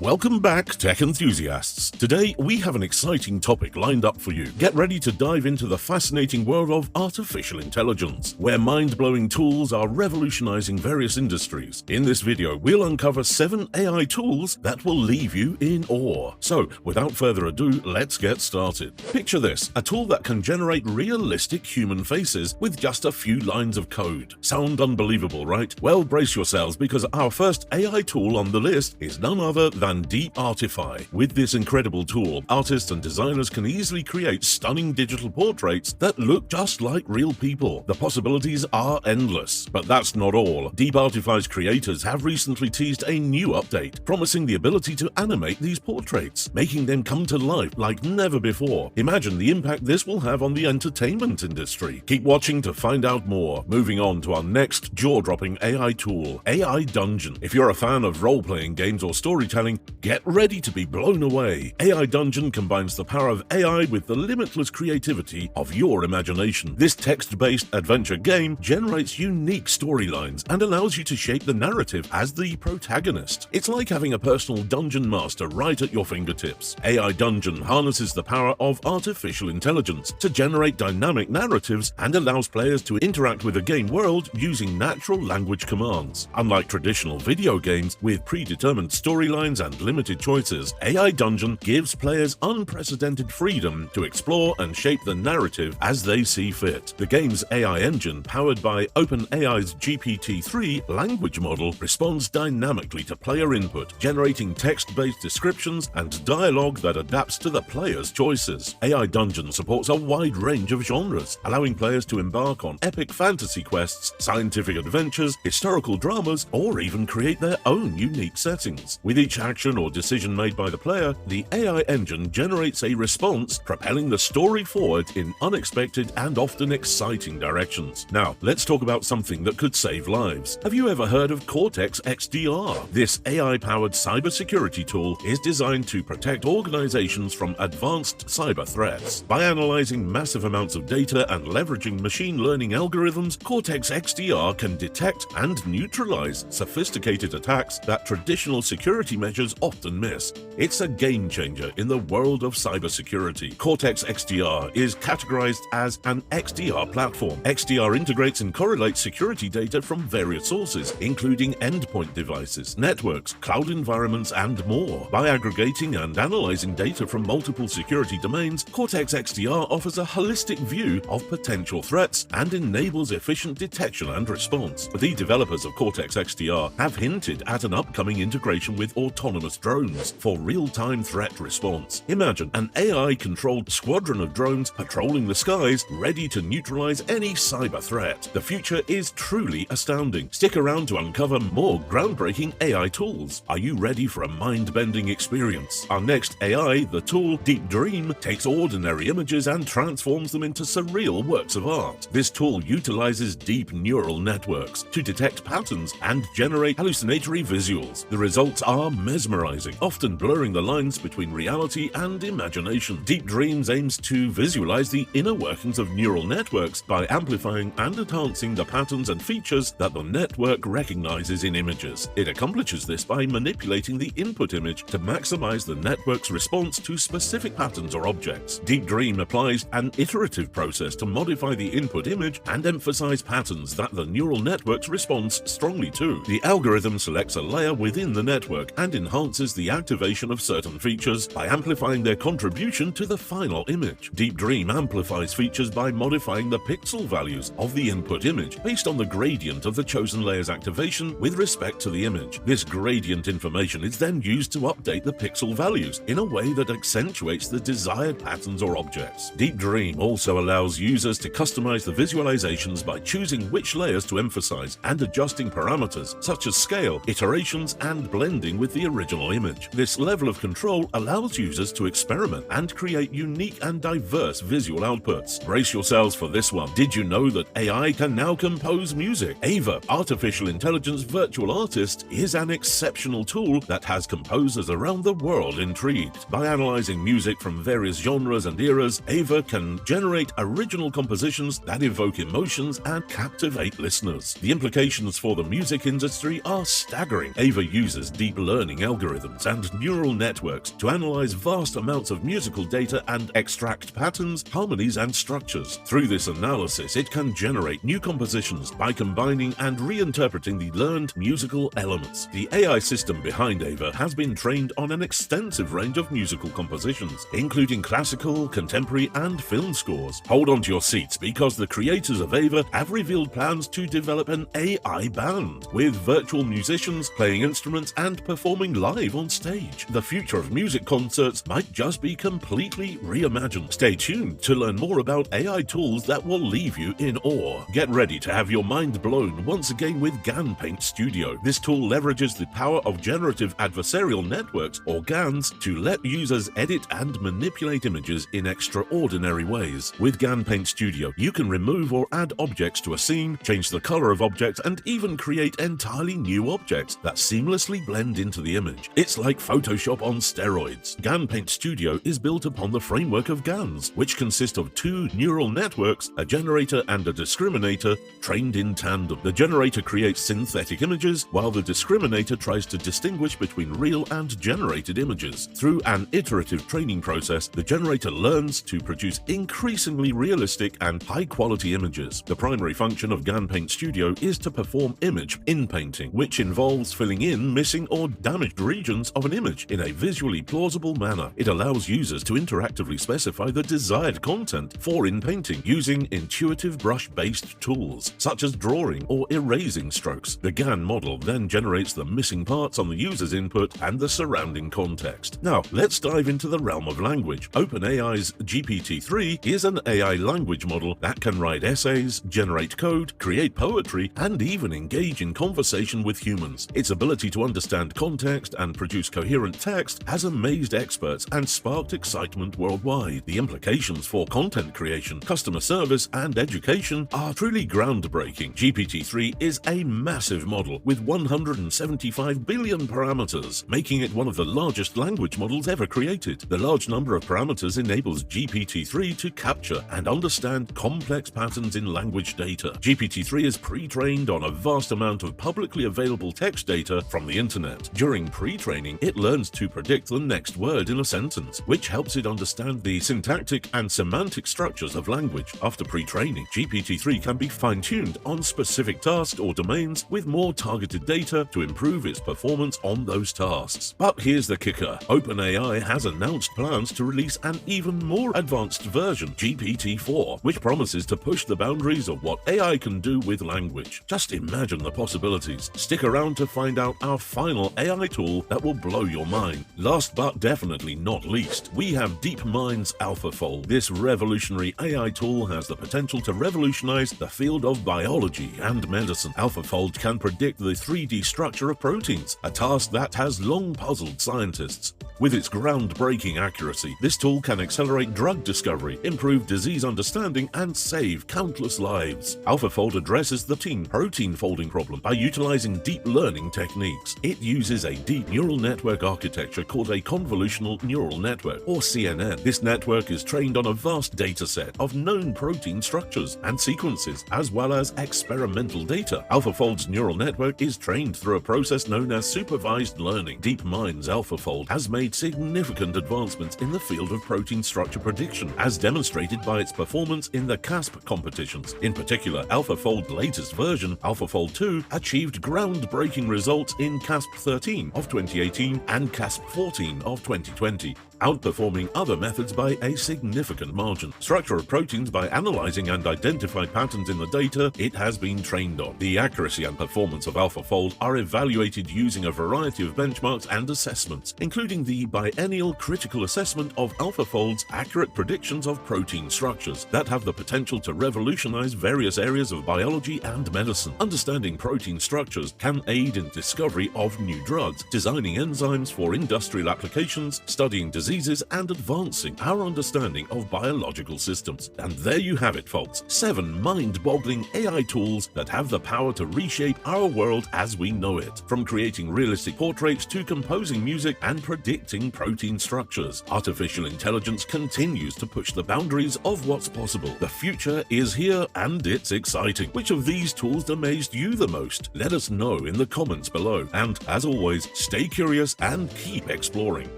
Welcome back, tech enthusiasts. Today, we have an exciting topic lined up for you. Get ready to dive into the fascinating world of artificial intelligence, where mind-blowing tools are revolutionizing various industries. In this video, we'll uncover 7 AI tools that will leave you in awe. So, without further ado, let's get started. Picture this, a tool that can generate realistic human faces with just a few lines of code. Sound unbelievable, right? Well, brace yourselves, because our first AI tool on the list is none other than DeepArtify. With this incredible tool, artists and designers can easily create stunning digital portraits that look just like real people. The possibilities are endless. But that's not all. DeepArtify's creators have recently teased a new update, promising the ability to animate these portraits, making them come to life like never before. Imagine the impact this will have on the entertainment industry. Keep watching to find out more. Moving on to our next jaw-dropping AI tool, AI Dungeon. If you're a fan of role-playing games or storytelling, get ready to be blown away. AI Dungeon combines the power of AI with the limitless creativity of your imagination. This text-based adventure game generates unique storylines and allows you to shape the narrative as the protagonist. It's like having a personal dungeon master right at your fingertips. AI Dungeon harnesses the power of artificial intelligence to generate dynamic narratives and allows players to interact with the game world using natural language commands. Unlike traditional video games with predetermined storylines and limited choices, AI Dungeon gives players unprecedented freedom to explore and shape the narrative as they see fit. The game's AI engine, powered by OpenAI's GPT-3 language model, responds dynamically to player input, generating text-based descriptions and dialogue that adapts to the player's choices. AI Dungeon supports a wide range of genres, allowing players to embark on epic fantasy quests, scientific adventures, historical dramas, or even create their own unique settings. With each action or decision made by the player, the AI engine generates a response, propelling the story forward in unexpected and often exciting directions. Now, let's talk about something that could save lives. Have you ever heard of Cortex XDR? This AI-powered cybersecurity tool is designed to protect organizations from advanced cyber threats. By analyzing massive amounts of data and leveraging machine learning algorithms, Cortex XDR can detect and neutralize sophisticated attacks that traditional security measures often miss. It's a game changer in the world of cybersecurity. Cortex XDR is categorized as an XDR platform. XDR integrates and correlates security data from various sources, including endpoint devices, networks, cloud environments, and more. By aggregating and analyzing data from multiple security domains, Cortex XDR offers a holistic view of potential threats and enables efficient detection and response. The developers of Cortex XDR have hinted at an upcoming integration with autonomous drones for real-time threat response. Imagine an AI-controlled squadron of drones patrolling the skies, ready to neutralize any cyber threat. The future is truly astounding. Stick around to uncover more groundbreaking AI tools. Are you ready for a mind-bending experience? Our next AI, the tool Deep Dream, takes ordinary images and transforms them into surreal works of art. This tool utilizes deep neural networks to detect patterns and generate hallucinatory visuals. The results are mesmerizing, often blurring the lines between reality and imagination. Deep Dreams aims to visualize the inner workings of neural networks by amplifying and enhancing the patterns and features that the network recognizes in images. It accomplishes this by manipulating the input image to maximize the network's response to specific patterns or objects. Deep Dream applies an iterative process to modify the input image and emphasize patterns that the neural networks responds strongly to. The algorithm selects a layer within the network and enhances the activation of certain features by amplifying their contribution to the final image. Deep Dream amplifies features by modifying the pixel values of the input image based on the gradient of the chosen layer's activation with respect to the image. This gradient information is then used to update the pixel values in a way that accentuates the desired patterns or objects. Deep Dream also allows users to customize the visualizations by choosing which layers to emphasize and adjusting parameters such as scale, iterations, and blending with the original image. This level of control allows users to experiment and create unique and diverse visual outputs. Brace yourselves for this one. Did you know that AI can now compose music? Ava, artificial intelligence virtual artist, is an exceptional tool that has composers around the world intrigued. By analyzing music from various genres and eras, Ava can generate original compositions that evoke emotions and captivate listeners. The implications for the music industry are staggering. Ava uses deep learning algorithms and neural networks to analyze vast amounts of musical data and extract patterns, harmonies, and structures. Through this analysis, it can generate new compositions by combining and reinterpreting the learned musical elements. The AI system behind Ava has been trained on an extensive range of musical compositions, including classical, contemporary, and film scores. Hold on to your seats because the creators of Ava have revealed plans to develop an AI band with virtual musicians playing instruments and performing live on stage. The future of music concerts might just be completely reimagined. Stay tuned to learn more about AI tools that will leave you in awe. Get ready to have your mind blown once again with GAN Paint Studio. This tool leverages the power of generative adversarial networks, or GANs, to let users edit and manipulate images in extraordinary ways. With GAN Paint Studio, you can remove or add objects to a scene, change the color of objects, and even create entirely new objects that seamlessly blend into the image. It's like Photoshop on steroids. GAN Paint Studio is built upon the framework of GANs, which consist of two neural networks, a generator and a discriminator, trained in tandem. The generator creates synthetic images, while the discriminator tries to distinguish between real and generated images. Through an iterative training process, the generator learns to produce increasingly realistic and high-quality images. The primary function of GAN Paint Studio is to perform image inpainting, which involves filling in missing or damaged regions of an image in a visually plausible manner. It allows users to interactively specify the desired content for inpainting using intuitive brush-based tools, such as drawing or erasing strokes. The GAN model then generates the missing parts on the user's input and the surrounding context. Now, let's dive into the realm of language. OpenAI's GPT-3 is an AI language model that can write essays, generate code, create poetry, and even engage in conversation with humans. Its ability to understand context and produce coherent text has amazed experts and sparked excitement worldwide. The implications for content creation, customer service, and education are truly groundbreaking. GPT-3 is a massive model with 175 billion parameters, making it one of the largest language models ever created. The large number of parameters enables GPT-3 to capture and understand complex patterns in language data. GPT-3 is pre-trained on a vast amount of publicly available text data from the internet. During pre-training, it learns to predict the next word in a sentence, which helps it understand the syntactic and semantic structures of language. After pre-training, GPT-3 can be fine-tuned on specific tasks or domains with more targeted data to improve its performance on those tasks. But here's the kicker. OpenAI has announced plans to release an even more advanced version, GPT-4, which promises to push the boundaries of what AI can do with language. Just imagine the possibilities. Stick around to find out our final AI tool that will blow your mind. Last but definitely not least, we have DeepMind's AlphaFold. This revolutionary AI tool has the potential to revolutionize the field of biology and medicine. AlphaFold can predict the 3D structure of proteins, a task that has long puzzled scientists. With its groundbreaking accuracy, this tool can accelerate drug discovery, improve disease understanding, and save countless lives. AlphaFold addresses the protein folding problem by utilizing deep learning techniques. It uses a deep neural network architecture called a convolutional neural network, or CNN. This network is trained on a vast dataset of known protein structures and sequences, as well as experimental data. AlphaFold's neural network is trained through a process known as supervised learning. DeepMind's AlphaFold has made significant advancements in the field of protein structure prediction, as demonstrated by its performance in the CASP competitions. In particular, AlphaFold's latest version, AlphaFold 2, achieved groundbreaking results in CASP 13 of 2018 and CASP 14 of 2020, outperforming other methods by a significant margin. Structure of proteins by analyzing and identifying patterns in the data it has been trained on. The accuracy and performance of AlphaFold are evaluated using a variety of benchmarks and assessments, including the biennial critical assessment of AlphaFold's accurate predictions of protein structures that have the potential to revolutionize various areas of biology and medicine. Understanding protein structures can aid in discovery of new drugs, designing enzymes for industrial applications, studying disease diseases and advancing our understanding of biological systems. And there you have it, folks. 7 mind-boggling AI tools that have the power to reshape our world as we know it. From creating realistic portraits to composing music and predicting protein structures, artificial intelligence continues to push the boundaries of what's possible. The future is here and it's exciting. Which of these tools amazed you the most? Let us know in the comments below. And as always, stay curious and keep exploring.